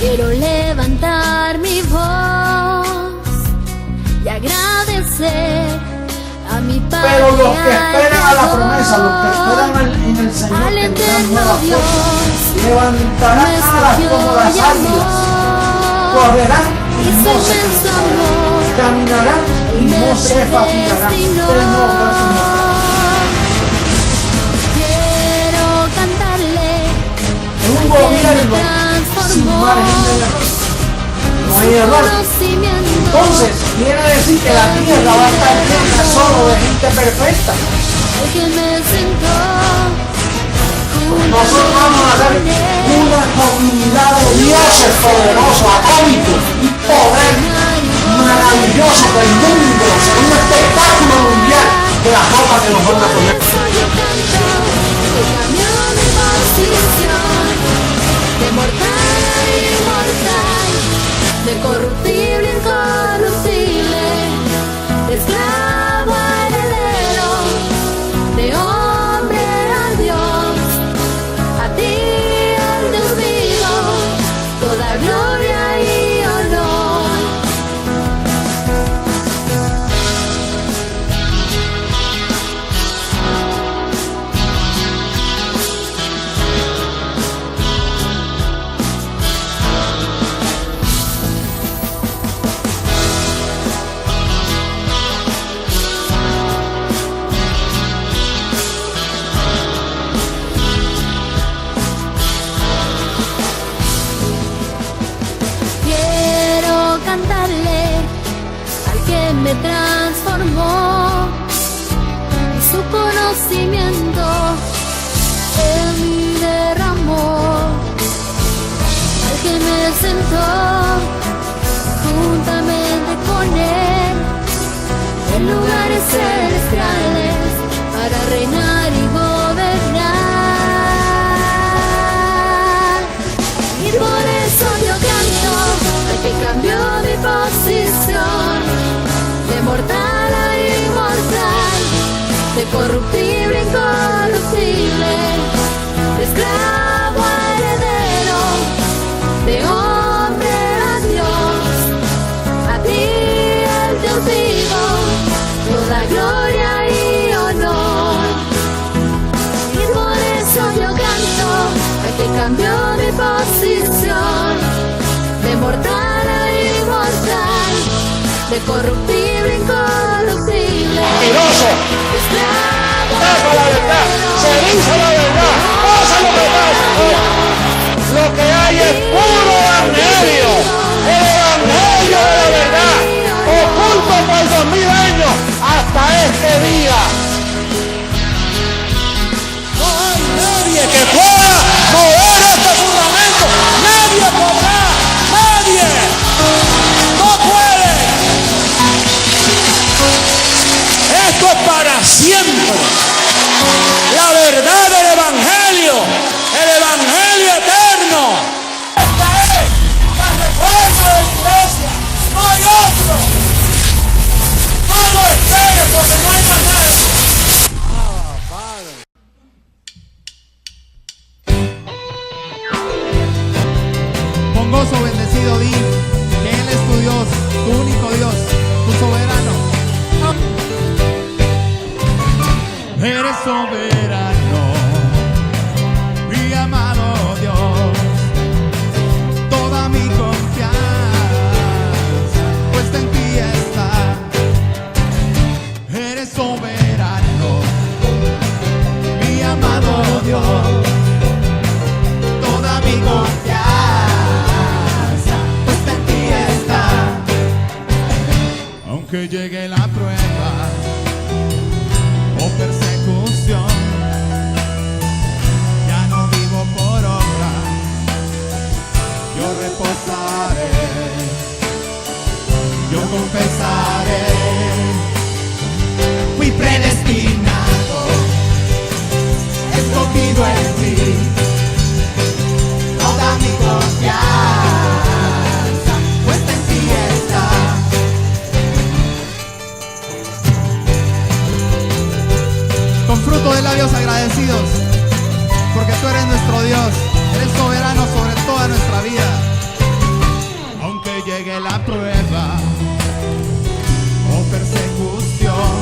Quiero levantar mi voz y agradecer a mi Padre. Pero los que esperan a la promesa, los que esperan en el Señor, tendrán nuevas fuerzas, levantarán alas como las águilas, correrán y no se cansarán, caminarán y no se fatigarán. Quiero cantarle en un gobierno sin margen de error, no hay error. Entonces quiere decir que la tierra va a estar llena solo de gente perfecta. Nosotros vamos a ser una comunidad de dioses poderosos, atómicos y poder maravilloso del mundo, un espectáculo mundial de la ropa que nos van a poner. De mortal a inmortal, de corruptible a incorruptible, de esclavo a heredero, de hombre a Dios, a ti al Dios vivo, toda gloria y honor. Me transformó y su conocimiento en mí derramó, al que me sentó juntamente con él en lugares celestiales para reinar y gobernar. Y por eso yo canto al que cambió mi posición, de mortal a inmortal, de corruptible a incorruptible, de esclavo a heredero, de hombre a Dios, a ti el Dios vivo, toda gloria y honor. Y por eso yo canto al que cambió mi posición, de mortal a inmortal, de corruptible a incorruptible. Mentiroso. Tapa la verdad, se dice la verdad, pasa lo que pasa. Lo que hay es puro evangelio, el evangelio de la verdad, oculto por 2000 años hasta este día. No hay nadie que pueda mover este fundamento, nadie podrá, nadie. No puede. Esto es para siempre. La verdad del evangelio, el evangelio eterno. Esta es la reforma de la iglesia. No hay otro. No lo esperes porque no hay más nada. Con gozo bendecido di que Él es tu Dios, tu único Dios, tu soberano. Eres soberano, mi amado Dios, toda mi confianza puesta en ti está. Eres soberano, mi amado Dios, toda mi confianza puesta en ti está. Aunque llegue la prueba o persecución, ya no vivo por obra, yo reposaré, yo confesaré, fui predestinado, escogido en ti, toda mi confianza puesta en ti está. Con fruto de labios agradecidos, porque tú eres nuestro Dios, eres soberano sobre toda nuestra vida. de la prueba o persecución.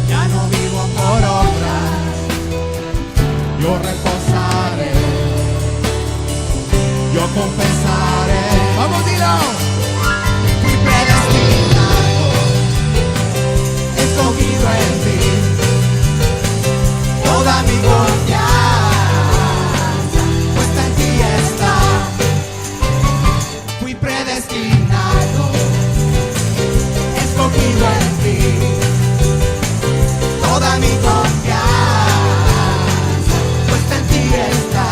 Ya no vivo por obras, yo reposaré, yo confesaré. Vamos, dilo. Fui predestinado, escogido en ti, toda mi confianza puesta en ti está. Fui predestinado, escogido en ti, toda mi confianza puesta en ti está.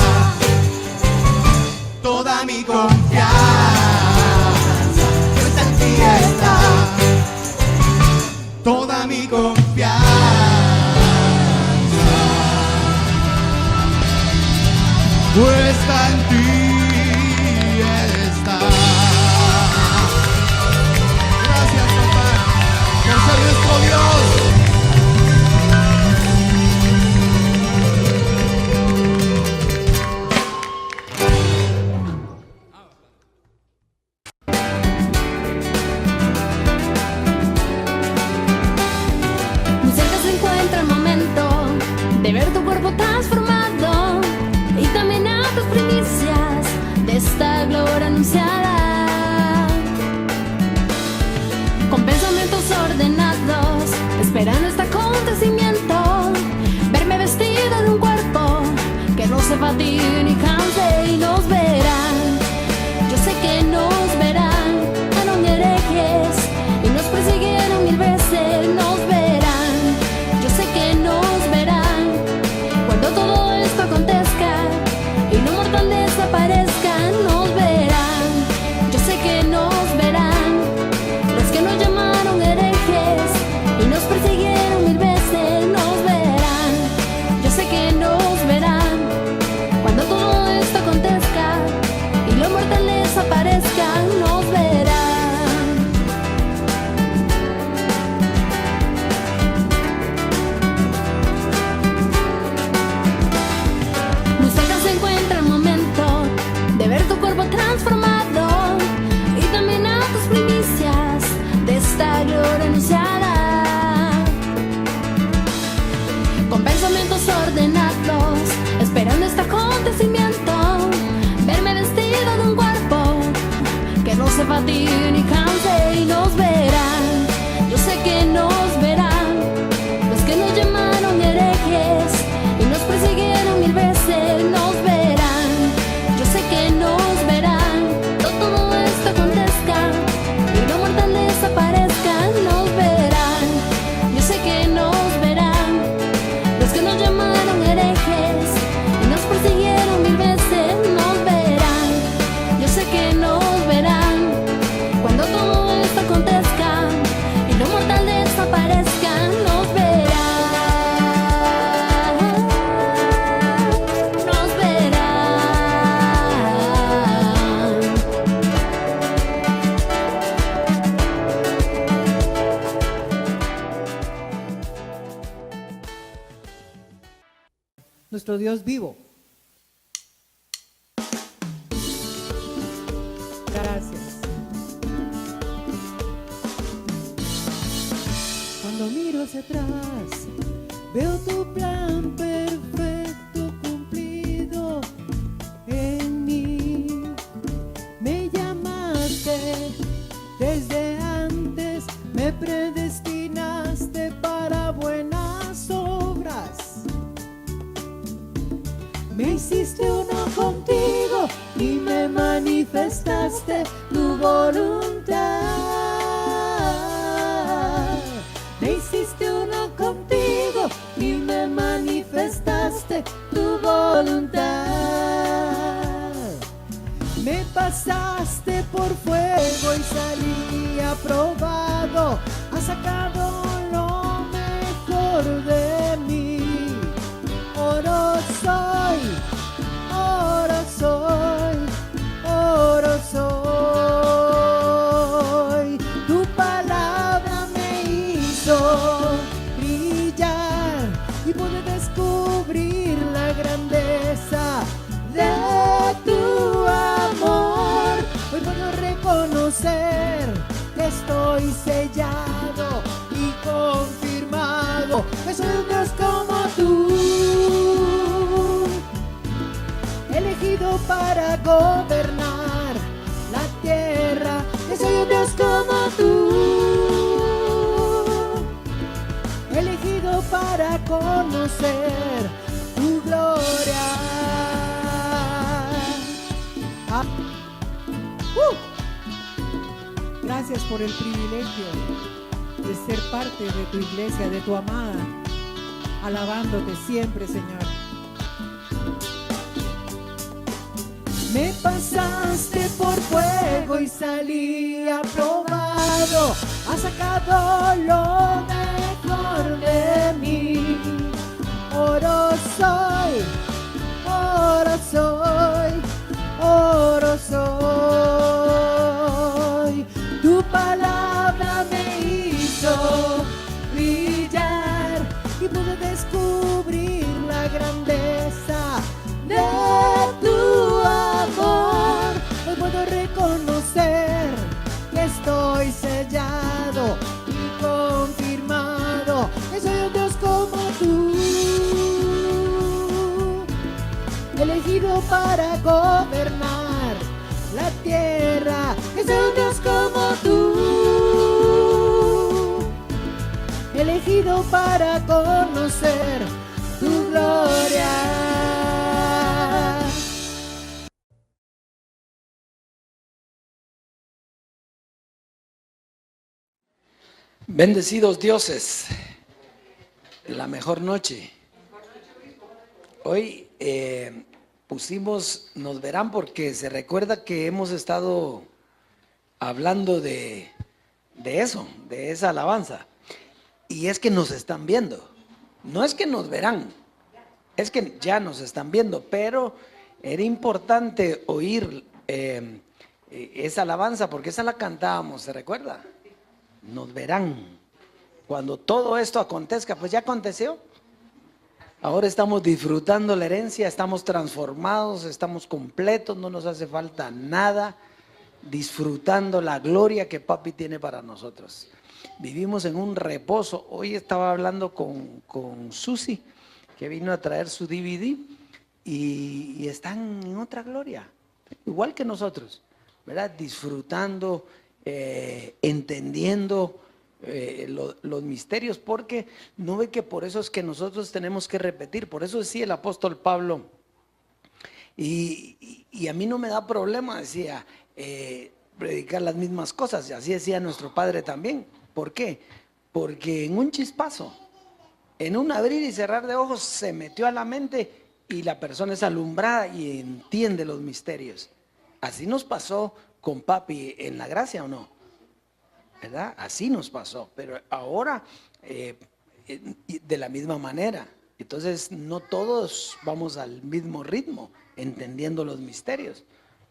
Toda mi confianza puesta en ti está. Toda mi confianza puesta en ti está. Gracias, papá, por ser nuestro Dios. Muy cerca se encuentra el momento de ver tu cuerpo transformado y también a tus primicias de esta gloria anunciada. Con pensamientos ordenados, esperando este acontecimiento, verme vestido de un cuerpo que no se fatigue ni canse y nos verán. Yo sé que nos verán, eran herejes y nos persiguieron 1000 veces, nos verán. Yo sé que nos verán cuando todo esto acontezca y lo mortal desaparezca, nos verán. Yo sé que nos verán los que nos llamaron herejes y nos persiguieron 1000 veces, nos verán. Yo sé que nos verán cuando todo esto acontezca y lo mortal desaparezca, nos verán. Muy cerca se encuentra el momento de ver tu cuerpo transformado y también a tus primicias de esta gloria anunciada. Con pensamientos ordenados, esperando este acontecimiento, verme vestido de un cuerpo que no se fatigue ni canse y nos verán. Yo sé que nos verán los que nos llamaron herejes y nos persiguieron 1000 veces, nos verán. Yo sé que nos verán cuando todo esto acontezca y lo mortal desaparezca, nos verán. Yo sé que nos verán los que nos llamaron herejes y nos persiguieron 1000 veces, nos verán. Yo sé que nos verán cuando todo esto acontezca y lo mortal desaparezca, nos verán. Nos verán. Nuestro Dios vivo. Gracias. Cuando miro hacia atrás, veo tu plan perfecto cumplido en mí. Me llamaste desde antes, me predestinaste para buenas obras. Me hiciste uno contigo y me manifestaste tu voluntad. Me hiciste uno contigo y me manifestaste tu voluntad. Me pasaste por fuego y salí aprobado. Has sacado lo mejor de mí. Oro soy, oro soy, oro soy. Tu palabra me hizo brillar y pude descubrir la grandeza de tu amor. Hoy puedo sellado y confirmado que soy un Dios como tú, elegido para gobernar la tierra, que soy un Dios como tú, elegido para conocer tu gloria. Gracias por el privilegio de ser parte de tu iglesia, de tu amada, alabándote siempre, Señor. Me pasaste por fuego y salí aprobado, has sacado lo mejor de mí. Oro soy, oro soy, oro soy. Tu palabra me hizo brillar y pude descubrir la grandeza de tu amor. Hoy puedo reconocer que estoy sellado y confirmado que soy un Dios como tú, elegido para gobernar la tierra, que soy un Dios como tú, elegido para conocer tu gloria. Bendecidos dioses, la mejor noche. Hoy nos verán porque se recuerda que hemos estado hablando de eso, de esa alabanza. Y es que nos están viendo. No es que nos verán, es que ya nos están viendo, pero era importante oír esa alabanza porque esa la cantábamos, ¿se recuerda? Nos verán. Cuando todo esto acontezca, pues ya aconteció. Ahora estamos disfrutando la herencia, estamos transformados, estamos completos, no nos hace falta nada, disfrutando la gloria que Papi tiene para nosotros. Vivimos en un reposo. Hoy estaba hablando con Susi, que vino a traer su DVD, y están en otra gloria, igual que nosotros, ¿verdad? Disfrutando, entendiendo los misterios, porque no ve que por eso es que nosotros tenemos que repetir. Por eso decía el apóstol Pablo, y a mí no me da problema, decía, predicar las mismas cosas. Así decía nuestro padre también. ¿Por qué? Porque en un chispazo, en un abrir y cerrar de ojos, se metió a la mente y la persona es alumbrada y entiende los misterios. Así nos pasó con Papi en la gracia, ¿o no? ¿Verdad? Así nos pasó, pero ahora de la misma manera. Entonces no todos vamos al mismo ritmo, entendiendo los misterios,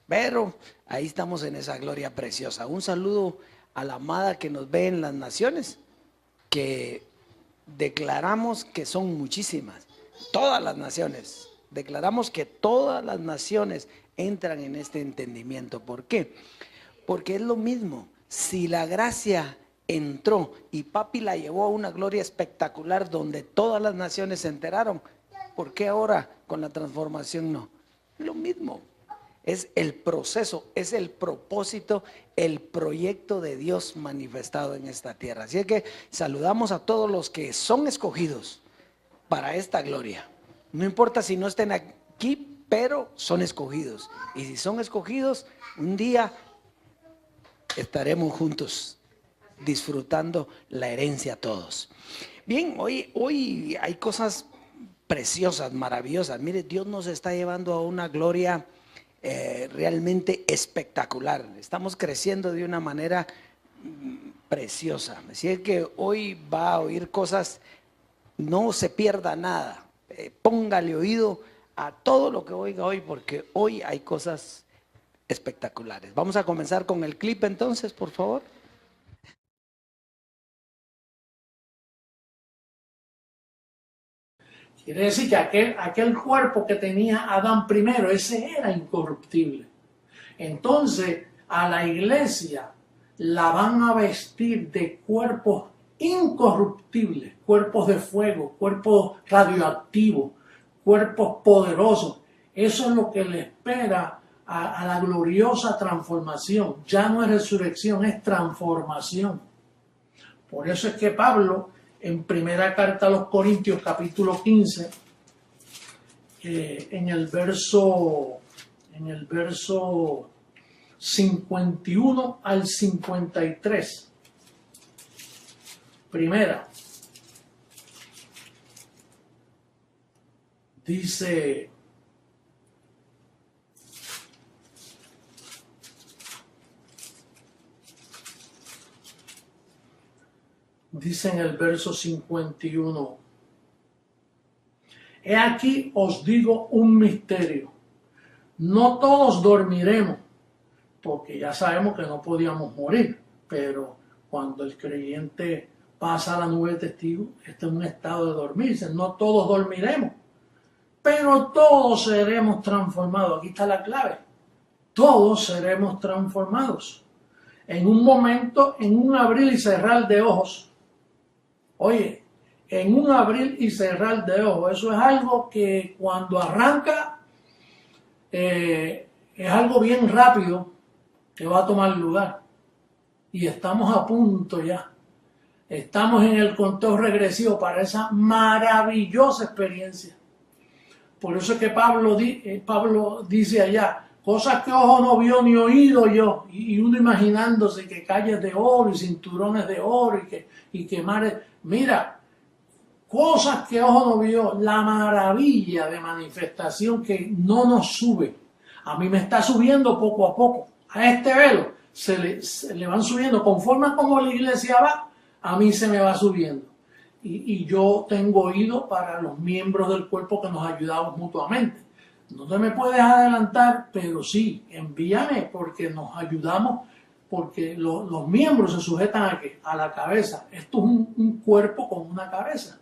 pero ahí estamos en esa gloria preciosa. Un saludo a la amada que nos ve en las naciones, que declaramos que son muchísimas, todas las naciones. Declaramos que todas las naciones entran en este entendimiento. ¿Por qué? Porque es lo mismo. Si la gracia entró y Papi la llevó a una gloria espectacular donde todas las naciones se enteraron, ¿por qué ahora con la transformación no? Lo mismo. Es el proceso, es el propósito, el proyecto de Dios manifestado en esta tierra. Así que saludamos a todos los que son escogidos para esta gloria. No importa si no estén aquí, pero son escogidos. Y si son escogidos, un día estaremos juntos disfrutando la herencia todos. Bien, hoy hay cosas preciosas, maravillosas. Mire, Dios nos está llevando a una gloria realmente espectacular. Estamos creciendo de una manera preciosa. Así es que hoy va a oír cosas, no se pierda nada. Póngale oído a todo lo que oiga hoy, porque hoy hay cosas espectaculares. Vamos a comenzar con el clip entonces, por favor. Quiere decir que aquel cuerpo que tenía Adán primero, ese era incorruptible. Entonces, a la iglesia la van a vestir de cuerpos incorruptibles, cuerpos de fuego, cuerpos radioactivos, cuerpos poderosos. Eso es lo que le espera a la gloriosa transformación. Ya no es resurrección, es transformación. Por eso es que Pablo, en primera carta a los Corintios, capítulo 15, en el verso 51 al 53, primera, dice: dice en el verso 51, he aquí os digo un misterio, no todos dormiremos, porque ya sabemos que no podíamos morir, pero cuando el creyente pasa a la nube de testigos, está en un estado de dormirse, no todos dormiremos, pero todos seremos transformados. Aquí está la clave, todos seremos transformados, en un momento, en un abrir y cerrar de ojos. Oye, en un abrir y cerrar de ojos, eso es algo que cuando arranca es algo bien rápido que va a tomar lugar. Y estamos a punto ya. Estamos en el conteo regresivo para esa maravillosa experiencia. Por eso es que Pablo dice allá, cosas que ojo no vio ni oído yo, y uno imaginándose que calles de oro y cinturones de oro y que mares. Mira, cosas que ojo no vio, la maravilla de manifestación que no nos sube. A mí me está subiendo poco a poco. A este velo se le van subiendo. Conforme a como la iglesia va, a mí se me va subiendo. Y yo tengo oído para los miembros del cuerpo que nos ayudamos mutuamente. No te me puedes adelantar, pero sí, envíame porque nos ayudamos, porque los miembros se sujetan ¿a qué? A la cabeza. Esto es un cuerpo con una cabeza.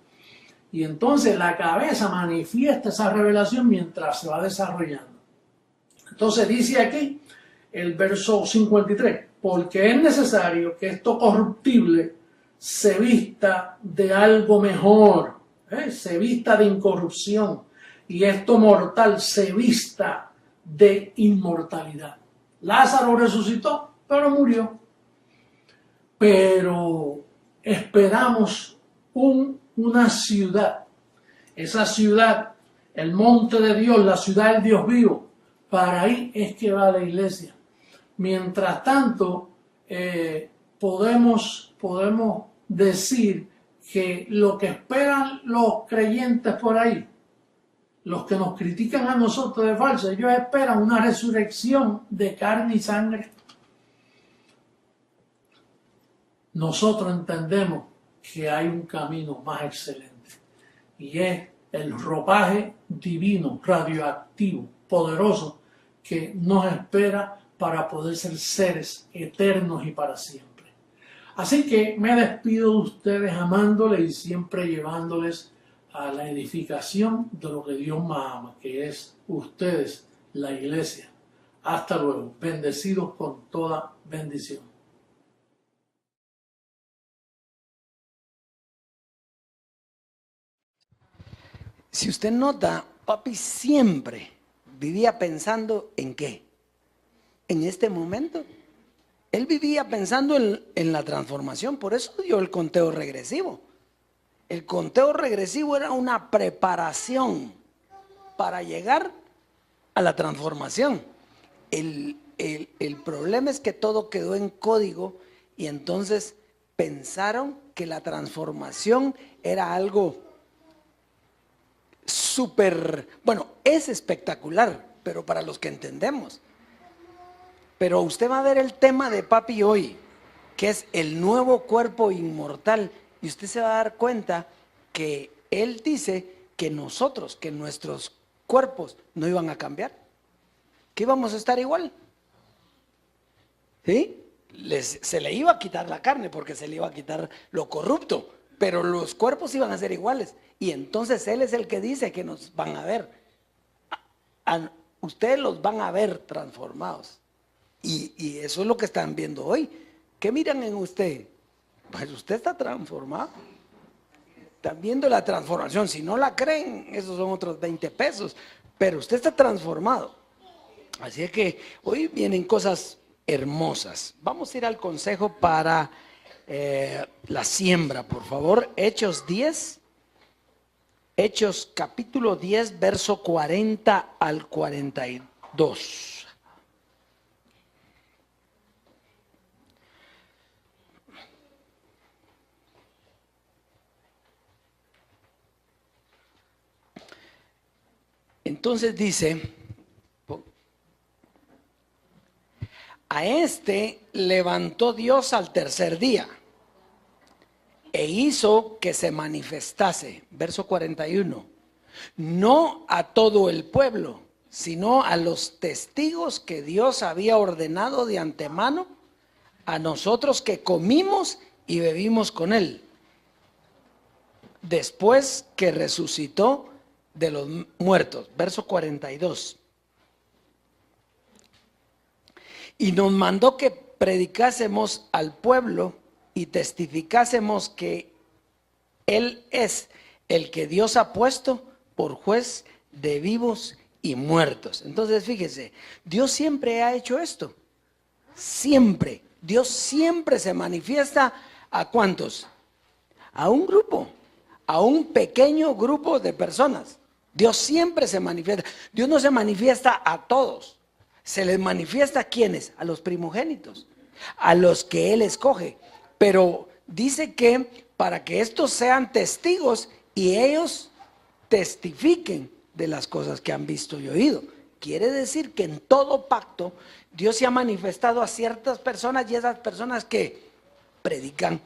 Y entonces la cabeza manifiesta esa revelación mientras se va desarrollando. Entonces dice aquí el verso 53, porque es necesario que esto corruptible se vista de algo mejor, se vista de incorrupción, y esto mortal se vista de inmortalidad. Lázaro resucitó, pero murió. Pero esperamos una ciudad. Esa ciudad, el monte de Dios, la ciudad del Dios vivo, para ahí es que va la iglesia. Mientras tanto, podemos decir que lo que esperan los creyentes por ahí, los que nos critican a nosotros de falso, ellos esperan una resurrección de carne y sangre. Nosotros entendemos que hay un camino más excelente y es el ropaje divino, radioactivo, poderoso, que nos espera para poder ser seres eternos y para siempre. Así que me despido de ustedes amándoles y siempre llevándoles a la edificación de lo que Dios más ama, que es ustedes, la iglesia. Hasta luego, bendecidos con toda bendición. Si usted nota, papi siempre vivía pensando en qué. En este momento, él vivía pensando en la transformación, por eso dio el conteo regresivo. El conteo regresivo era una preparación para llegar a la transformación. El problema es que todo quedó en código y entonces pensaron que la transformación era algo súper, bueno, es espectacular, pero para los que entendemos. Pero usted va a ver el tema de papi hoy, que es el nuevo cuerpo inmortal, y usted se va a dar cuenta que él dice que nosotros, que nuestros cuerpos no iban a cambiar, que íbamos a estar igual. ¿Sí? Se le iba a quitar la carne porque se le iba a quitar lo corrupto, pero los cuerpos iban a ser iguales. Y entonces él es el que dice que nos van a ver. Ustedes los van a ver transformados. Y eso es lo que están viendo hoy. ¿Qué miran en usted? Pues usted está transformado. Están viendo la transformación. Si no la creen, esos son otros 20 pesos. Pero usted está transformado. Así es que hoy vienen cosas hermosas. Vamos a ir al consejo para la siembra, por favor. Hechos 10. Hechos capítulo 10, verso 40 al 42. Entonces dice, a este levantó Dios al tercer día e hizo que se manifestase, verso 41, no a todo el pueblo, sino a los testigos que Dios había ordenado de antemano, a nosotros que comimos y bebimos con él, después que resucitó de los muertos, verso 42. Y nos mandó que predicásemos al pueblo y testificásemos que Él es el que Dios ha puesto por juez de vivos y muertos. Entonces fíjese, Dios siempre ha hecho esto. Siempre. Dios siempre se manifiesta ¿a cuántos? A un grupo, a un pequeño grupo de personas. Dios siempre se manifiesta. Dios no se manifiesta a todos. Se les manifiesta a quienes, a los primogénitos, a los que Él escoge. Pero dice que para que estos sean testigos y ellos testifiquen de las cosas que han visto y oído. Quiere decir que en todo pacto Dios se ha manifestado a ciertas personas y esas personas que predican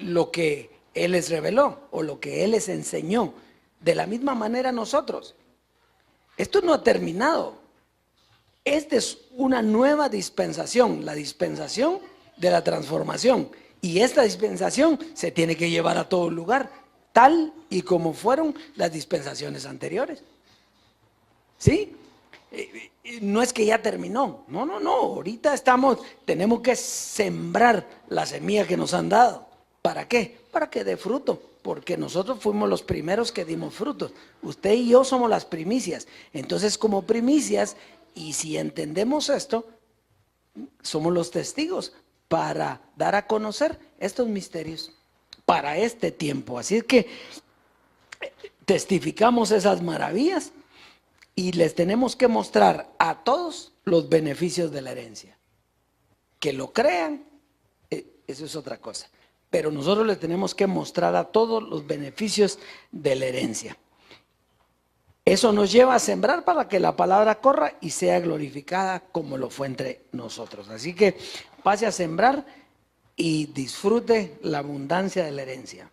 lo que Él les reveló o lo que Él les enseñó. De la misma manera nosotros. Esto no ha terminado. Esta es una nueva dispensación, la dispensación de la transformación. Y esta dispensación se tiene que llevar a todo lugar, tal y como fueron las dispensaciones anteriores. ¿Sí? No es que ya terminó. No. Ahorita tenemos que sembrar la semilla que nos han dado. ¿Para qué? Para que dé fruto. Porque nosotros fuimos los primeros que dimos frutos. Usted y yo somos las primicias. Entonces, como primicias, y si entendemos esto, somos los testigos para dar a conocer estos misterios para este tiempo. Así es que testificamos esas maravillas y les tenemos que mostrar a todos los beneficios de la herencia. Que lo crean, eso es otra cosa. Pero nosotros les tenemos que mostrar a todos los beneficios de la herencia. Eso nos lleva a sembrar para que la palabra corra y sea glorificada como lo fue entre nosotros. Así que pase a sembrar y disfrute la abundancia de la herencia.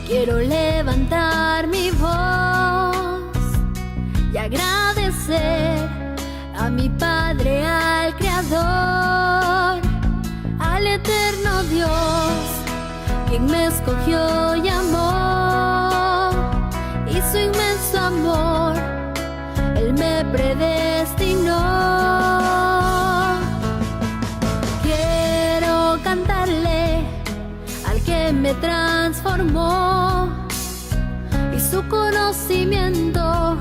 Quiero levantar mi voz y agradecer a mi Padre, al Creador, al eterno Dios, quien me escogió y amó, y su inmenso amor, Él me predestinó. Quiero cantarle al que me transformó, y su conocimiento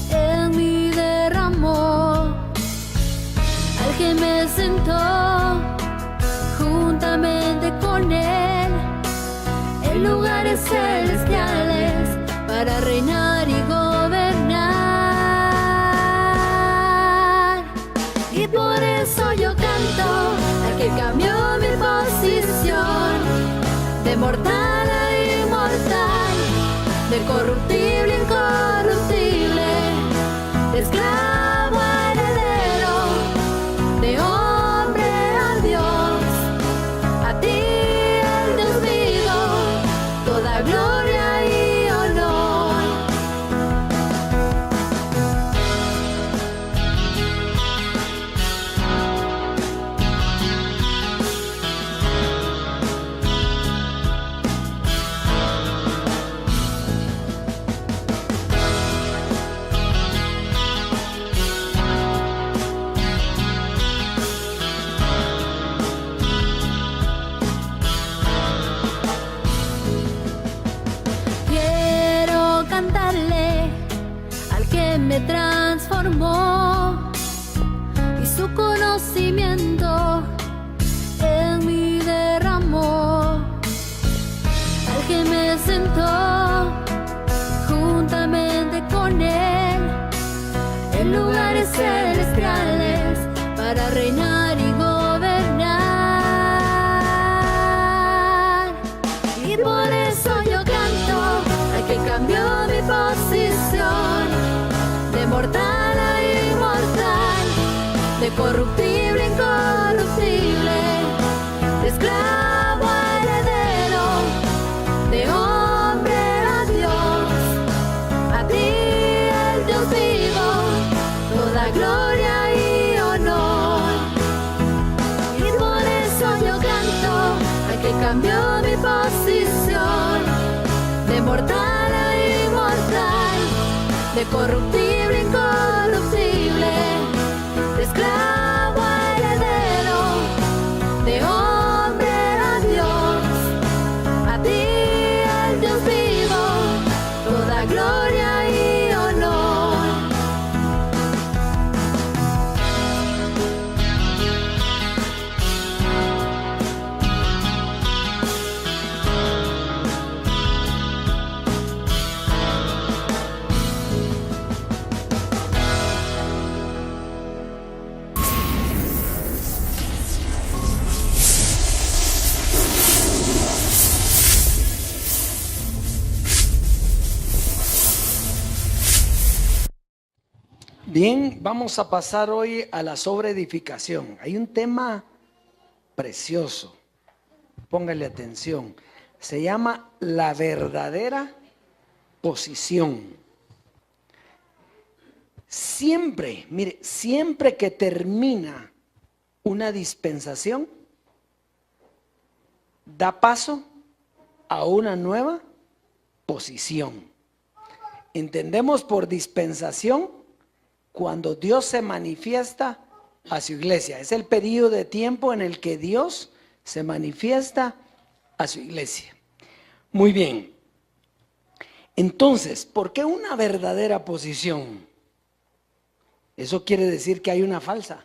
en mí derramó, al que me sentó juntamente con Él en lugares celestiales para reinar y gobernar. Y por eso yo canto al que cambió mi posición de mortal a inmortal, de corruptible a incorruptible, de esclavo a heredero, de hombre a Dios. A ti, el Dios vivo, toda gloria y honor. que me transformó y su conocimiento en mí derramó, al que me sentó juntamente con él en lugares celestiales para reinar y gobernar. Y por eso yo canto al que cambió mi posición de mortal a inmortal, de corruptible a incorruptible, de esclavo a heredero, de hombre a Dios, a ti el Dios vivo, toda gloria y honor. Y por eso yo canto al que cambió mi posición de mortal a inmortal, de corruptible a incorruptible, de esclavo a heredero, de hombre a Dios, a ti el Dios vivo, toda gloria y honor. Bien, vamos a pasar hoy a la sobreedificación. Hay un tema precioso, póngale atención. Se llama la verdadera posición. Siempre, mire, siempre que termina una dispensación, da paso a una nueva posición. Entendemos por dispensación cuando Dios se manifiesta a su iglesia. Es el periodo de tiempo en el que Dios se manifiesta a su iglesia. Muy bien. Entonces, ¿por qué una verdadera posición? Eso quiere decir que hay una falsa.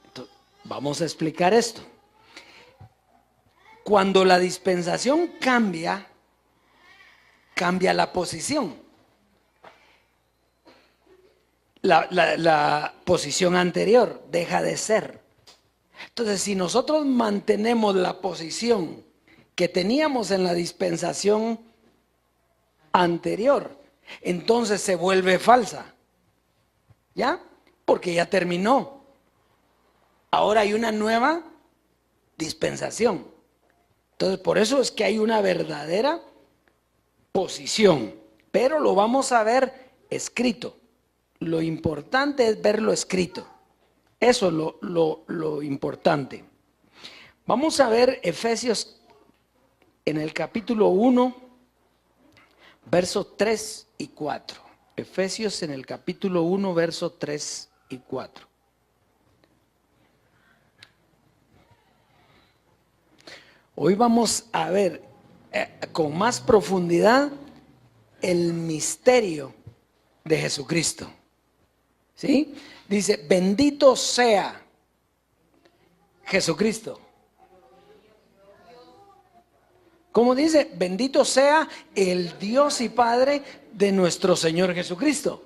Entonces, vamos a explicar esto. Cuando la dispensación cambia, cambia la posición. La posición anterior deja de ser. Entonces, si nosotros mantenemos la posición que teníamos en la dispensación anterior, entonces se vuelve falsa. ¿Ya? Porque ya terminó. Ahora hay una nueva dispensación. Entonces, por eso es que hay una verdadera posición. Pero lo vamos a ver escrito. Lo importante es verlo escrito. Eso es lo importante. Vamos a ver Efesios en el capítulo 1, versos 3 y 4. Efesios en el capítulo 1, versos 3 y 4. Hoy vamos a ver con más profundidad el misterio de Jesucristo. ¿Sí? Dice, bendito sea Jesucristo. ¿Cómo dice? Bendito sea el Dios y Padre de nuestro Señor Jesucristo.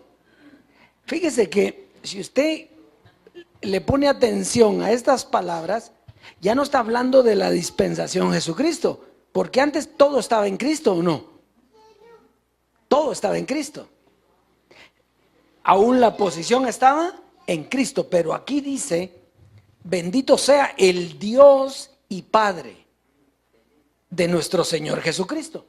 Fíjese que si usted le pone atención a estas palabras, ya no está hablando de la dispensación Jesucristo, porque antes todo estaba en Cristo, ¿o no? Todo estaba en Cristo. Aún la posición estaba en Cristo, pero aquí dice, bendito sea el Dios y Padre de nuestro Señor Jesucristo,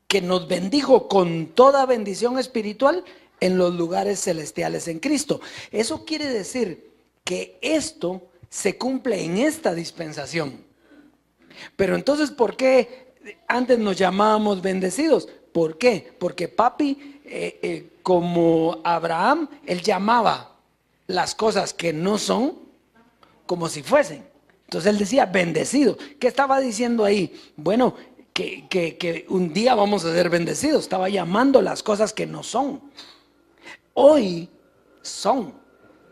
que nos bendijo con toda bendición espiritual en los lugares celestiales en Cristo. Eso quiere decir que esto se cumple en esta dispensación. Pero entonces, ¿por qué antes nos llamábamos bendecidos? ¿Por qué? Porque papi, como Abraham, él llamaba las cosas que no son como si fuesen. Entonces él decía bendecido. ¿Qué estaba diciendo ahí? Bueno, que un día vamos a ser bendecidos. Estaba llamando las cosas que no son. hoy son.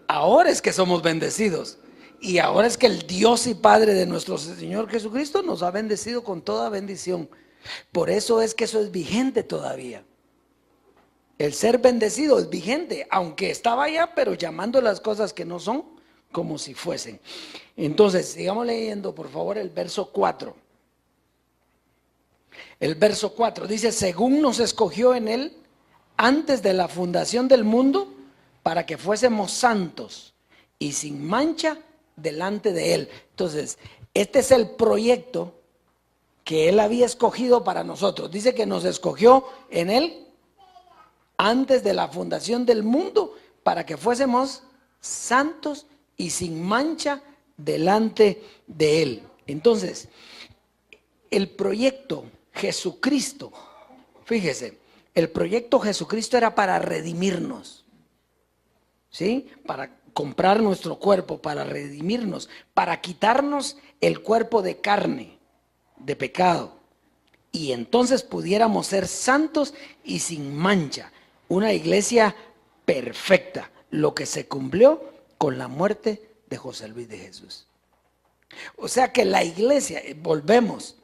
Ahora es que somos bendecidos. Y ahora es que el Dios y Padre de nuestro Señor Jesucristo nos ha bendecido con toda bendición. Por eso es que eso es vigente todavía. El ser bendecido es vigente, aunque estaba allá, pero llamando las cosas que no son como si fuesen. Entonces, sigamos leyendo, por favor, el verso 4. El verso 4 dice: según nos escogió en Él antes de la fundación del mundo, para que fuésemos santos y sin mancha delante de Él. Entonces, este es el proyecto que Él había escogido para nosotros. Dice que nos escogió en Él antes de la fundación del mundo, para que fuésemos santos y sin mancha delante de Él. Entonces, el proyecto Jesucristo, fíjese, el proyecto Jesucristo era para redimirnos, ¿sí? Para comprar nuestro cuerpo, para redimirnos, para quitarnos el cuerpo de carne, de pecado, y entonces pudiéramos ser santos y sin mancha. Una iglesia perfecta, lo que se cumplió con la muerte de José Luis de Jesús. O sea que la iglesia, volvemos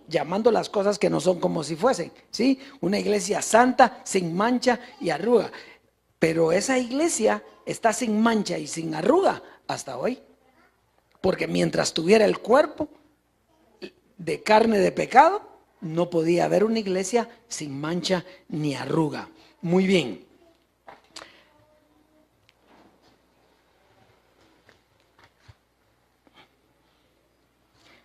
llamando las cosas que no son como si fuesen, ¿sí? Una iglesia santa, sin mancha y arruga. Pero esa iglesia está sin mancha y sin arruga hasta hoy. Porque mientras tuviera el cuerpo de carne de pecado, no podía haber una iglesia sin mancha ni arruga. Muy bien.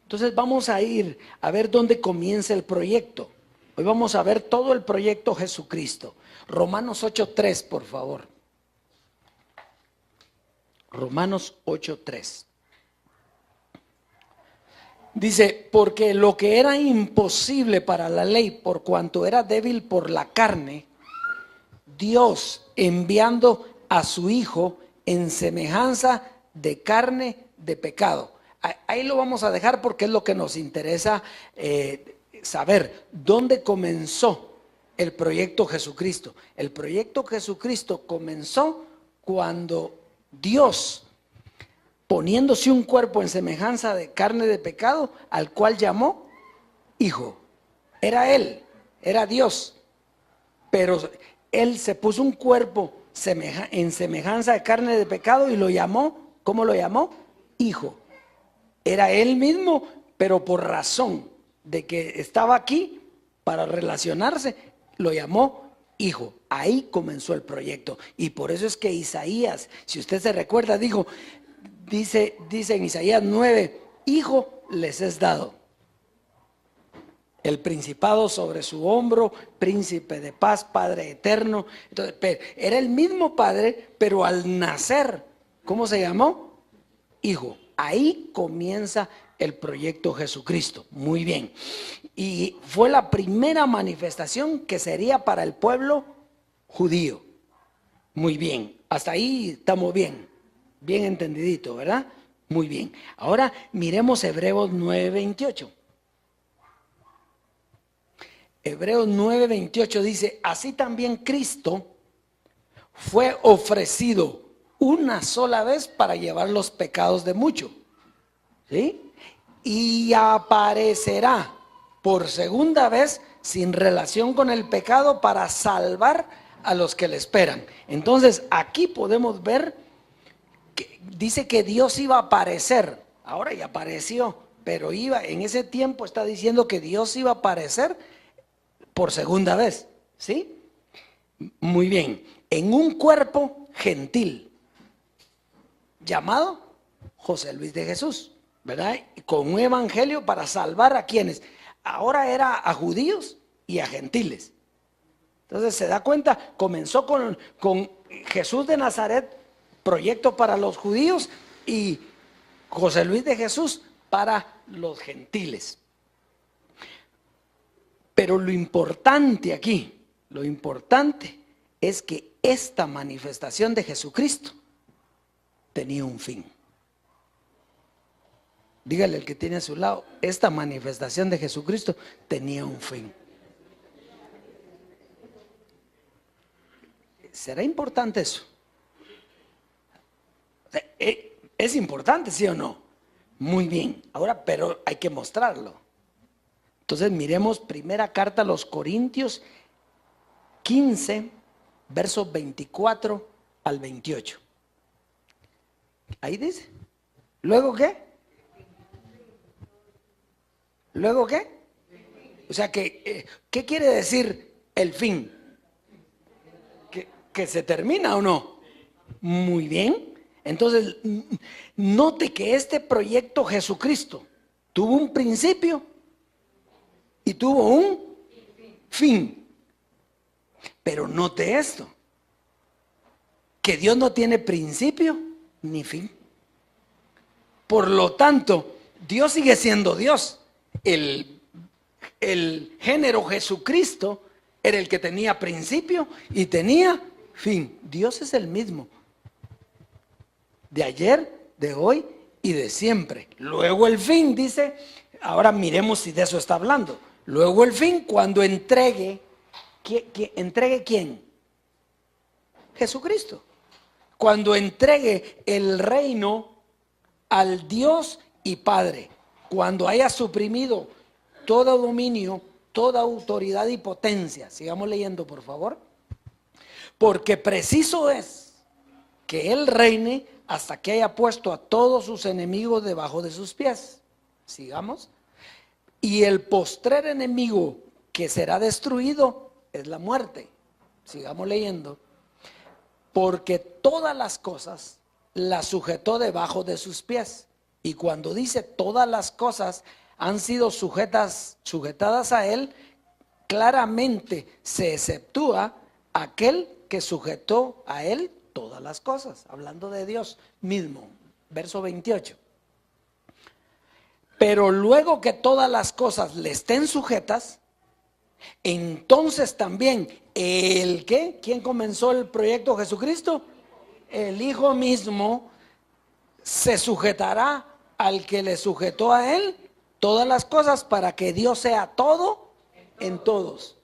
Entonces vamos a ir a ver dónde comienza el proyecto. Hoy vamos a ver todo el proyecto Jesucristo. Romanos 8:3, por favor. Romanos 8:3. Dice: porque lo que era imposible para la ley, por cuanto era débil por la carne, Dios, enviando a su Hijo en semejanza de carne de pecado. Ahí lo vamos a dejar porque es lo que nos interesa saber. ¿Dónde comenzó el proyecto Jesucristo? El proyecto Jesucristo comenzó cuando Dios, poniéndose un cuerpo en semejanza de carne de pecado, al cual llamó Hijo. Era Él, era Dios, pero Él se puso un cuerpo en semejanza de carne de pecado y lo llamó, ¿cómo lo llamó? Hijo. Era Él mismo, pero por razón de que estaba aquí para relacionarse, lo llamó Hijo. Ahí comenzó el proyecto. Y por eso es que Isaías, si usted se recuerda, dice en Isaías 9, Hijo les es dado. El principado sobre su hombro, príncipe de paz, Padre eterno. Entonces, era el mismo Padre, pero al nacer, ¿cómo se llamó? Hijo. Ahí comienza el proyecto Jesucristo. Muy bien. Y fue la primera manifestación que sería para el pueblo judío. Muy bien. Hasta ahí estamos bien. Bien entendidito, ¿verdad? Muy bien. Ahora miremos Hebreos 9:28. Hebreos 9:28 dice: así también Cristo fue ofrecido una sola vez para llevar los pecados de muchos, ¿sí? Y aparecerá por segunda vez sin relación con el pecado para salvar a los que le esperan. Entonces aquí podemos ver que dice que Dios iba a aparecer. Ahora ya apareció, pero en ese tiempo está diciendo que Dios iba a aparecer por segunda vez, ¿sí? Muy bien. En un cuerpo gentil llamado José Luis de Jesús, ¿verdad? Con un evangelio para salvar a quienes. Ahora era a judíos y a gentiles. Entonces se da cuenta, comenzó con Jesús de Nazaret, proyecto para los judíos, y José Luis de Jesús para los gentiles. Pero lo importante aquí, lo importante es que esta manifestación de Jesucristo tenía un fin. Dígale al que tiene a su lado, esta manifestación de Jesucristo tenía un fin. ¿Será importante eso? ¿Es importante, sí o no? Muy bien. Ahora, pero hay que mostrarlo. Entonces miremos primera carta a los Corintios 15, versos 24 al 28. Ahí dice. ¿Luego qué? ¿Luego qué? O sea que, ¿qué quiere decir el fin? ¿Que se termina o no? Muy bien. Entonces, note que este proyecto Jesucristo tuvo un principio y tuvo un fin. Pero note esto, que Dios no tiene principio ni fin. Por lo tanto, Dios sigue siendo Dios. El género Jesucristo era el que tenía principio y tenía fin. Dios es el mismo. De ayer, de hoy y de siempre. Luego el fin, dice, ahora miremos si de eso está hablando. Luego el fin, cuando entregue, ¿entregue quién? Jesucristo. Cuando entregue el reino al Dios y Padre. Cuando haya suprimido todo dominio, toda autoridad y potencia. Sigamos leyendo, por favor. Porque preciso es que Él reine hasta que haya puesto a todos sus enemigos debajo de sus pies. Sigamos. Y el postrer enemigo que será destruido es la muerte. Sigamos leyendo. Porque todas las cosas las sujetó debajo de sus pies. Y cuando dice todas las cosas han sido sujetadas a Él, claramente se exceptúa aquel que sujetó a Él todas las cosas, hablando de Dios mismo, verso 28. Pero luego que todas las cosas le estén sujetas, entonces también el que, ¿quién comenzó el proyecto Jesucristo? El Hijo mismo se sujetará al que le sujetó a Él todas las cosas para que Dios sea todo en todos.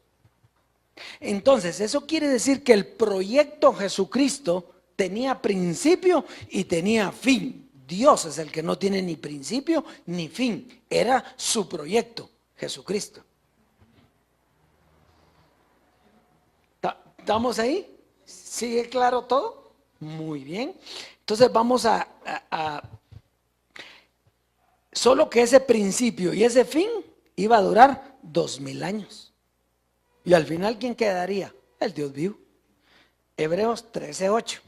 Entonces, eso quiere decir que el proyecto Jesucristo tenía principio y tenía fin. Dios es el que no tiene ni principio ni fin. Era su proyecto, Jesucristo. ¿Estamos ahí? ¿Sigue claro todo? Muy bien. Entonces vamos a solo que ese principio y ese fin iba a durar 2000 años. Y al final, ¿quién quedaría? El Dios vivo. Hebreos 13:8.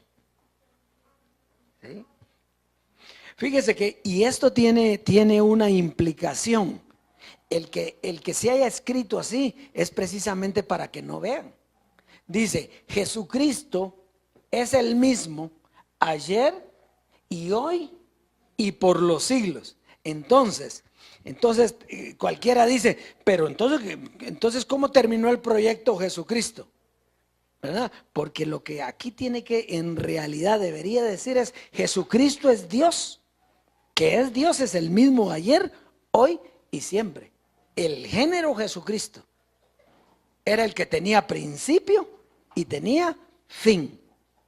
¿Sí? Fíjese que, y esto tiene una implicación. El que se haya escrito así es precisamente para que no vean. Dice, Jesucristo es el mismo ayer y hoy y por los siglos. Entonces cualquiera dice, pero entonces ¿cómo terminó el proyecto Jesucristo? ¿Verdad? Porque lo que aquí tiene que en realidad debería decir es, Jesucristo es Dios, que es Dios, es el mismo ayer, hoy y siempre. El género Jesucristo era el que tenía principio y tenía fin,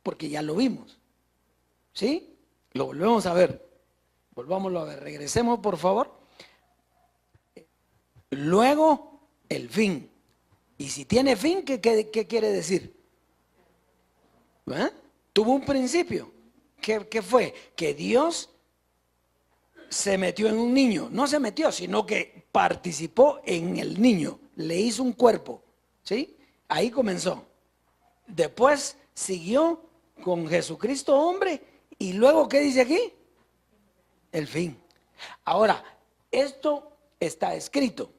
porque ya lo vimos. ¿Sí? Lo volvemos a ver. Volvámoslo a ver, regresemos por favor. Luego el fin. Y si tiene fin, ¿qué quiere decir? ¿Eh? Tuvo un principio. ¿Qué fue? Que Dios se metió en un niño. No se metió, sino que participó en el niño. Le hizo un cuerpo. ¿Sí? Ahí comenzó. Después siguió con Jesucristo hombre. Y luego, ¿qué dice aquí? El fin. Ahora, esto está escrito,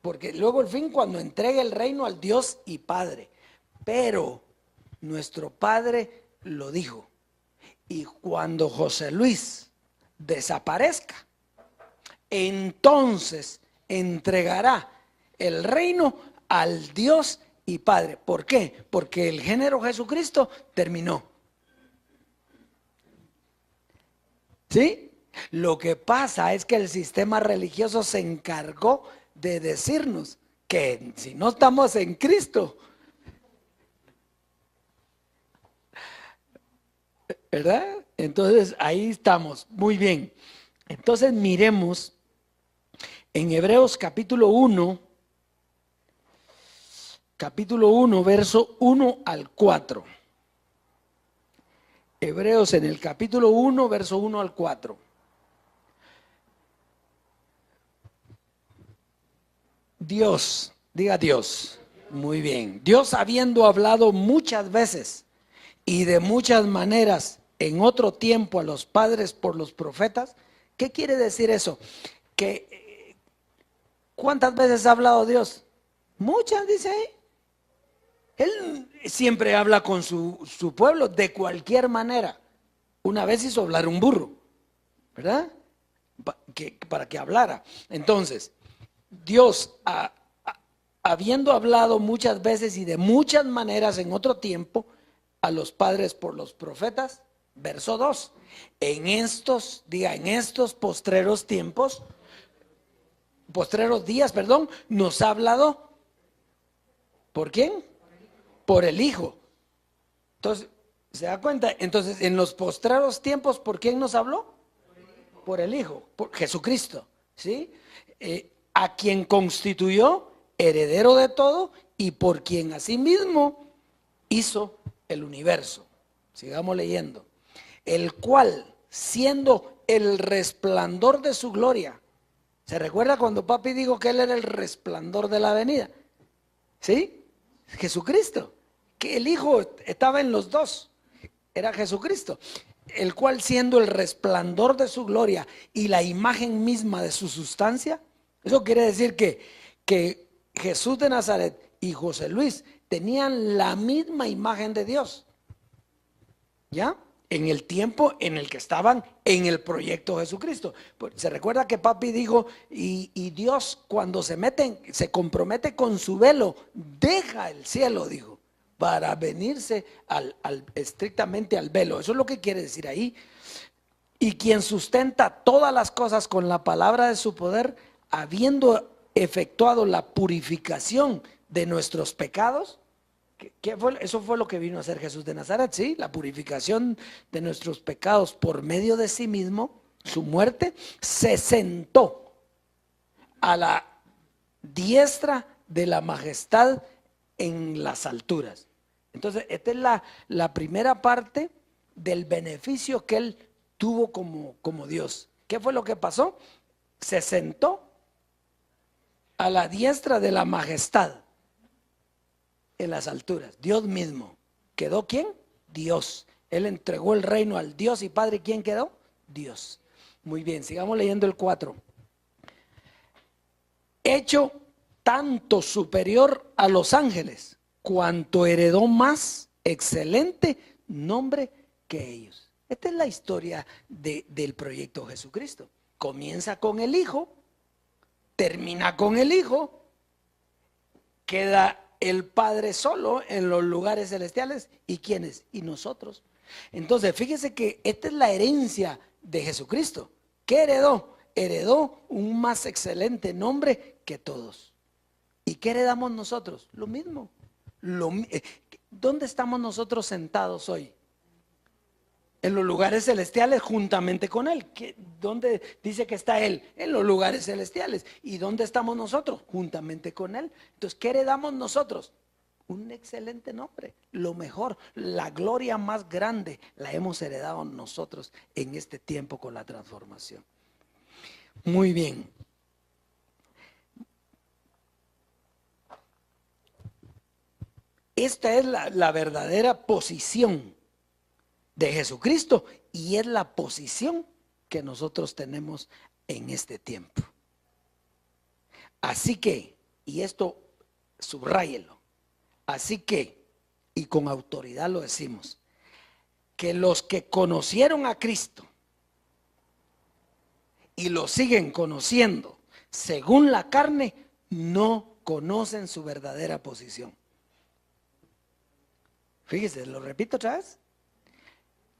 porque luego el fin cuando entregue el reino al Dios y Padre. Pero nuestro Padre lo dijo. Y cuando José Luis desaparezca, entonces entregará el reino al Dios y Padre. ¿Por qué? Porque el género Jesucristo terminó. ¿Sí? Lo que pasa es que el sistema religioso se encargó de decirnos que si no estamos en Cristo, ¿verdad? Entonces ahí estamos, muy bien. Entonces miremos en Hebreos capítulo 1, verso 1 al 4. Hebreos en el capítulo 1, verso 1 al 4. Dios, diga Dios, muy bien. Dios, habiendo hablado muchas veces y de muchas maneras en otro tiempo a los padres por los profetas. ¿Qué quiere decir eso? Que ¿cuántas veces ha hablado Dios? Muchas, dice ahí. Él siempre habla con su pueblo de cualquier manera. Una vez hizo hablar un burro, ¿verdad? Para que hablara. Entonces, Dios, habiendo hablado muchas veces y de muchas maneras en otro tiempo a los padres por los profetas, verso 2, en estos postreros tiempos, postreros días, nos ha hablado, ¿por quién? Por el Hijo. Entonces, ¿se da cuenta? Entonces, en los postreros tiempos, ¿por quién nos habló? Por el Hijo, por Jesucristo, ¿sí? A quien constituyó heredero de todo y por quien asimismo hizo el universo. Sigamos leyendo. El cual, siendo el resplandor de su gloria. ¿Se recuerda cuando papi dijo que él era el resplandor de la venida? ¿Sí? Jesucristo. Que el Hijo estaba en los dos. Era Jesucristo. El cual, siendo el resplandor de su gloria y la imagen misma de su sustancia. Eso quiere decir que Jesús de Nazaret y José Luis tenían la misma imagen de Dios. ¿Ya? En el tiempo en el que estaban en el proyecto Jesucristo. Se recuerda que papi dijo, y Dios cuando se compromete con su velo, deja el cielo, dijo, para venirse estrictamente al velo. Eso es lo que quiere decir ahí. Y quien sustenta todas las cosas con la palabra de su poder, habiendo efectuado la purificación de nuestros pecados. Eso fue lo que vino a hacer Jesús de Nazaret, ¿sí? La purificación de nuestros pecados por medio de sí mismo, su muerte, se sentó a la diestra de la majestad en las alturas. Entonces, esta es la primera parte del beneficio que él tuvo como Dios. ¿Qué fue lo que pasó? Se sentó a la diestra de la majestad en las alturas. Dios mismo. ¿Quedó quién? Dios. Él entregó el reino al Dios y Padre. ¿Quién quedó? Dios. Muy bien, sigamos leyendo el 4. Hecho tanto superior a los ángeles, cuanto heredó más excelente nombre que ellos. Esta es la historia del proyecto Jesucristo. Comienza con el Hijo, termina con el Hijo, queda el Padre solo en los lugares celestiales. ¿Y quiénes? Y nosotros. Entonces, fíjese que esta es la herencia de Jesucristo. ¿Qué heredó? Heredó un más excelente nombre que todos. ¿Y qué heredamos nosotros? Lo mismo. ¿Dónde estamos nosotros sentados hoy? En los lugares celestiales juntamente con Él. ¿Dónde dice que está Él? En los lugares celestiales. ¿Y dónde estamos nosotros? Juntamente con Él. Entonces, ¿qué heredamos nosotros? Un excelente nombre, lo mejor, la gloria más grande la hemos heredado nosotros en este tiempo con la transformación. Muy bien. Esta es la verdadera posición de Jesucristo y es la posición que nosotros tenemos en este tiempo. Así que, y esto subráyelo, así que, y con autoridad lo decimos, que los que conocieron a Cristo y lo siguen conociendo según la carne, no conocen su verdadera posición. Fíjese, lo repito otra vez.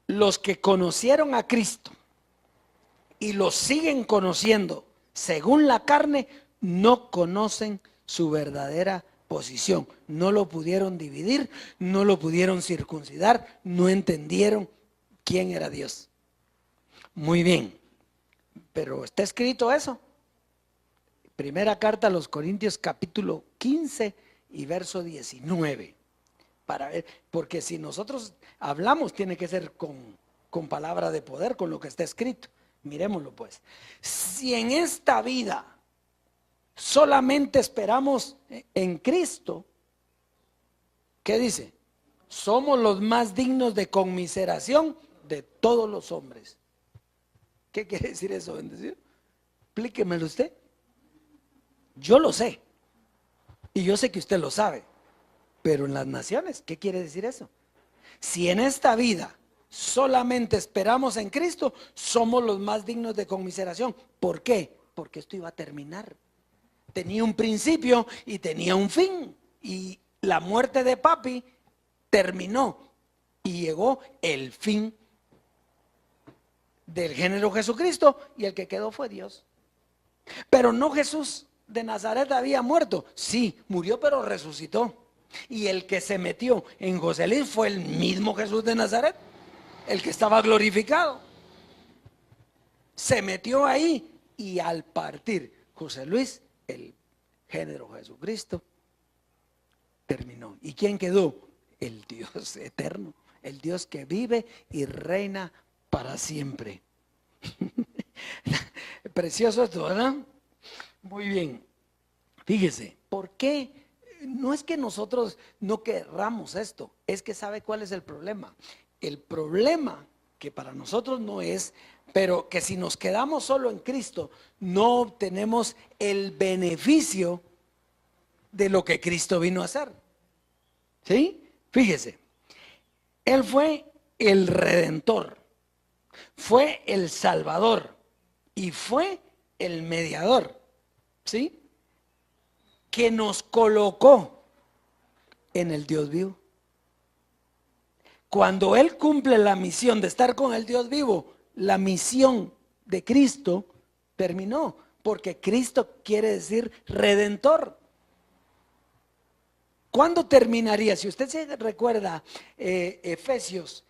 Los que conocieron a Cristo y lo siguen conociendo según la carne, no conocen su verdadera posición. No lo pudieron dividir, no lo pudieron circuncidar, no entendieron quién era Dios. Muy bien, pero está escrito eso. Primera carta a los Corintios capítulo 15 y verso 19. Para ver, porque si nosotros hablamos tiene que ser con palabra de poder, con lo que está escrito. Miremoslo pues. Si en esta vida solamente esperamos en Cristo, ¿qué dice? Somos los más dignos de conmiseración de todos los hombres. ¿Qué quiere decir eso, bendecido? Explíquemelo usted. Yo lo sé. Y yo sé que usted lo sabe. Pero en las naciones, ¿qué quiere decir eso? Si en esta vida solamente esperamos en Cristo, somos los más dignos de conmiseración. ¿Por qué? Porque esto iba a terminar. Tenía un principio y tenía un fin. Y la muerte de papi terminó y llegó el fin del género Jesucristo, y el que quedó fue Dios. Pero no Jesús de Nazaret había muerto. Sí, murió, pero resucitó. Y el que se metió en José Luis fue el mismo Jesús de Nazaret, el que estaba glorificado. Se metió ahí, y al partir José Luis, el género Jesucristo terminó. ¿Y quién quedó? El Dios eterno, el Dios que vive y reina para siempre. Precioso esto, ¿verdad? Muy bien. Fíjese, ¿por qué? No es que nosotros no querramos esto, es que ¿sabe cuál es el problema? El problema que para nosotros no es, pero que si nos quedamos solo en Cristo, no obtenemos el beneficio de lo que Cristo vino a hacer. ¿Sí? Fíjese, Él fue el Redentor, fue el Salvador y fue el mediador, ¿sí? Que nos colocó en el Dios vivo. Cuando Él cumple la misión de estar con el Dios vivo, la misión de Cristo terminó, porque Cristo quiere decir Redentor. ¿Cuándo terminaría? Si usted se recuerda Efesios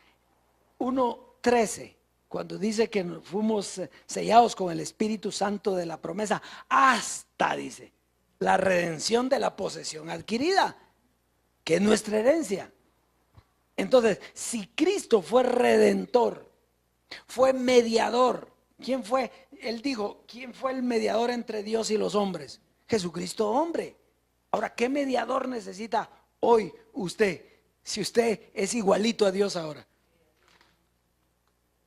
1:13, cuando dice que fuimos sellados con el Espíritu Santo de la promesa, hasta, dice, la redención de la posesión adquirida, que es nuestra herencia. Entonces, si Cristo fue redentor, fue mediador, ¿quién fue? Él dijo, ¿quién fue el mediador entre Dios y los hombres? Jesucristo, hombre. Ahora, ¿qué mediador necesita hoy usted, si usted es igualito a Dios ahora?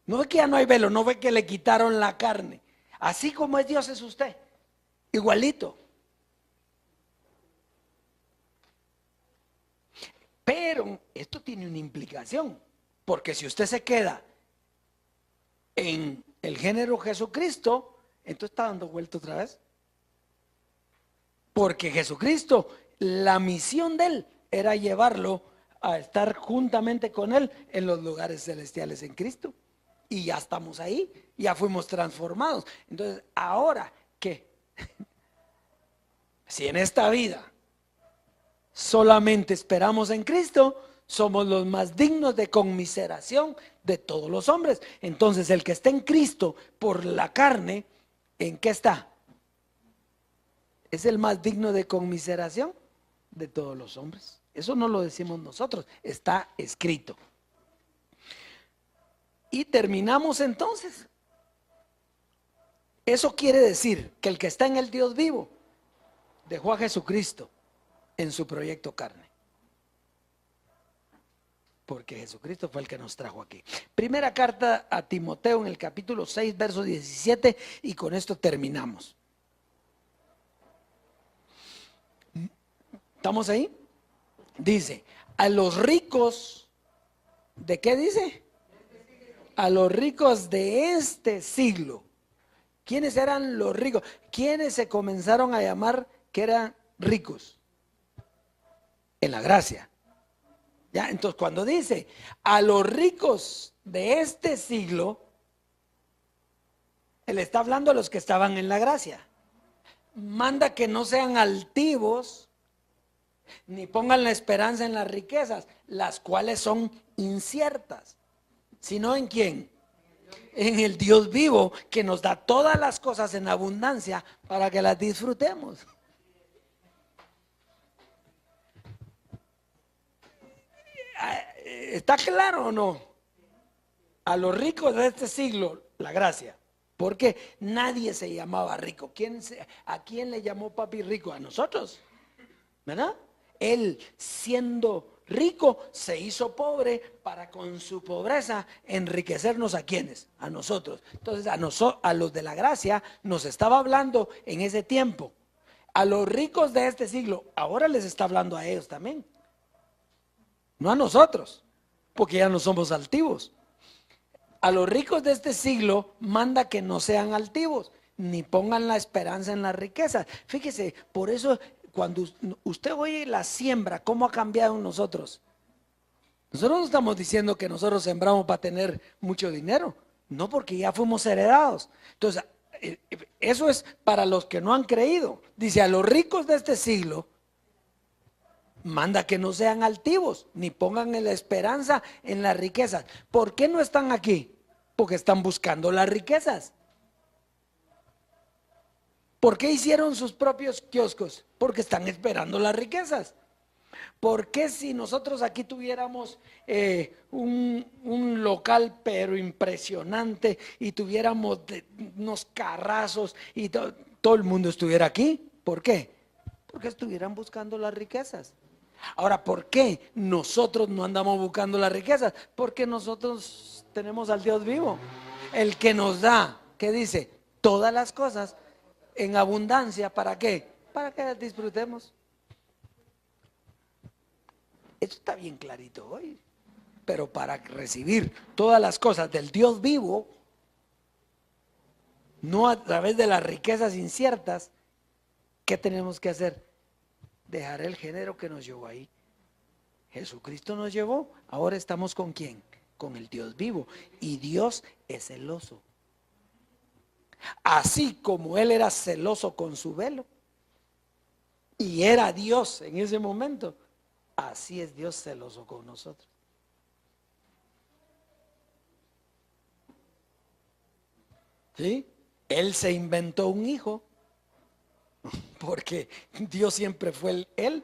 No ve que ya no hay velo, no ve que le quitaron la carne. Así como es Dios, es usted, igualito. Pero esto tiene una implicación, porque si usted se queda en el género Jesucristo, entonces está dando vuelta otra vez. Porque Jesucristo, la misión de Él era llevarlo a estar juntamente con Él en los lugares celestiales en Cristo. Y ya estamos ahí, ya fuimos transformados. Entonces, ¿ahora qué? Si en esta vida solamente esperamos en Cristo, somos los más dignos de conmiseración de todos los hombres. Entonces, el que está en Cristo por la carne, ¿en qué está? Es el más digno de conmiseración de todos los hombres. Eso no lo decimos nosotros, está escrito. Y terminamos entonces. Eso quiere decir que el que está en el Dios vivo dejó a Jesucristo en su proyecto carne. Porque Jesucristo fue el que nos trajo aquí. Primera carta a Timoteo en el capítulo 6, verso 17, y con esto terminamos. ¿Estamos ahí? Dice, a los ricos, ¿de qué dice? A los ricos de este siglo. ¿Quiénes eran los ricos? ¿Quiénes se comenzaron a llamar que eran ricos? En la gracia. ¿Ya? Entonces, cuando dice a los ricos de este siglo, él está hablando a los que estaban en la gracia. Manda que no sean altivos, ni pongan la esperanza en las riquezas, las cuales son inciertas. sino en quién. En el Dios vivo que nos da todas las cosas en abundancia para que las disfrutemos. ¿Está claro o no? A los ricos de este siglo, la gracia. Porque nadie se llamaba rico. ¿A quién le llamó papi rico? A nosotros, ¿verdad? Él, siendo rico, se hizo pobre para con su pobreza enriquecernos. ¿A quiénes? A nosotros. Entonces a los de la gracia nos estaba hablando en ese tiempo. A los ricos de este siglo, ahora les está hablando a ellos también. No a nosotros, porque ya no somos altivos. A los ricos de este siglo manda que no sean altivos, ni pongan la esperanza en las riquezas. Fíjese, por eso cuando usted oye la siembra, ¿cómo ha cambiado en nosotros? Nosotros no estamos diciendo que nosotros sembramos para tener mucho dinero, no, porque ya fuimos heredados. Entonces, eso es para los que no han creído. Dice, a los ricos de este siglo, manda que no sean altivos, ni pongan la esperanza en las riquezas. ¿Por qué no están aquí? Porque están buscando las riquezas. ¿Por qué hicieron sus propios kioscos? Porque están esperando las riquezas. ¿Por qué si nosotros aquí tuviéramos un local pero impresionante y tuviéramos unos carrazos y todo el mundo estuviera aquí? ¿Por qué? Porque estuvieran buscando las riquezas. Ahora, ¿por qué nosotros no andamos buscando las riquezas? Porque nosotros tenemos al Dios vivo, el que nos da, ¿qué dice? Todas las cosas en abundancia. ¿Para qué? Para que las disfrutemos. Esto está bien clarito hoy. Pero para recibir todas las cosas del Dios vivo, no a través de las riquezas inciertas, ¿qué tenemos que hacer? Dejar el género que nos llevó ahí. Jesucristo nos llevó, ahora estamos ¿con quién? Con el Dios vivo. Y Dios es celoso. Así como Él era celoso con su velo, y era Dios en ese momento, así es Dios celoso con nosotros. ¿Sí? Él se inventó un hijo, porque Dios siempre fue Él.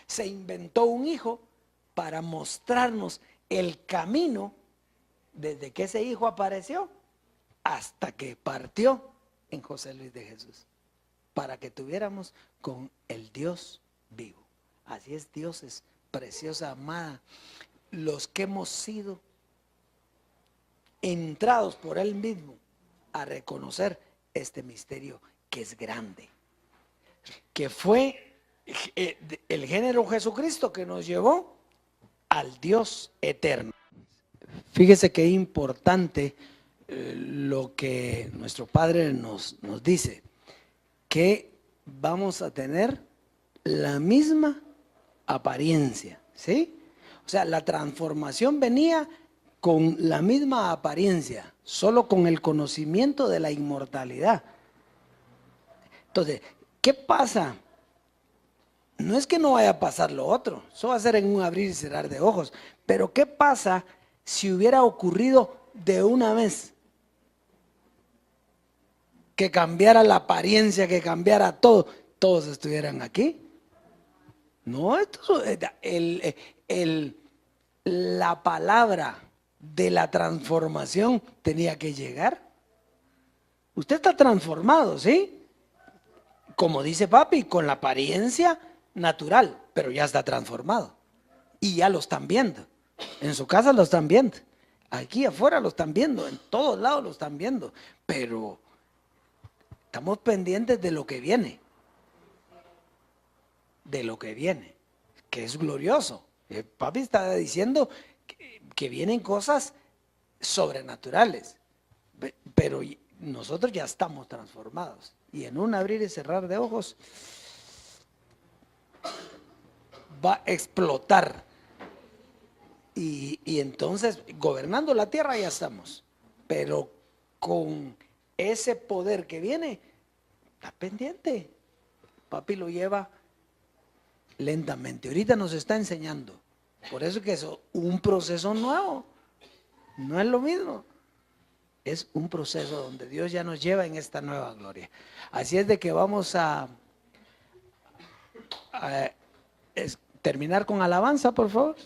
Se inventó un hijo para mostrarnos el camino desde que ese hijo apareció hasta que partió en José Luis de Jesús, para que tuviéramos con el Dios vivo. Así es, Dios es preciosa, amada. Los que hemos sido entrados por Él mismo a reconocer este misterio que es grande, que fue el género Jesucristo que nos llevó al Dios eterno. Fíjese qué importante lo que nuestro Padre nos dice, que vamos a tener la misma apariencia, ¿sí? O sea, la transformación venía con la misma apariencia, solo con el conocimiento de la inmortalidad. Entonces, ¿qué pasa? No es que no vaya a pasar lo otro, eso va a ser en un abrir y cerrar de ojos, pero ¿qué pasa si hubiera ocurrido de una vez? Que cambiara la apariencia, que cambiara todo, todos estuvieran aquí. No, la palabra de la transformación tenía que llegar. Usted está transformado, ¿sí? Como dice papi, con la apariencia natural, pero ya está transformado. Y ya lo están viendo. En su casa lo están viendo. Aquí afuera lo están viendo. En todos lados lo están viendo. Pero estamos pendientes de lo que viene. De lo que viene, que es glorioso. Papi está diciendo que vienen cosas sobrenaturales, pero nosotros ya estamos transformados. Y en un abrir y cerrar de ojos va a explotar. Y entonces, gobernando la tierra ya estamos. Pero con ese poder que viene, está pendiente. Papi lo lleva lentamente. Ahorita nos está enseñando. Por eso que es un proceso nuevo. No es lo mismo. Es un proceso donde Dios ya nos lleva en esta nueva gloria. Así es de que vamos a terminar con alabanza, por favor.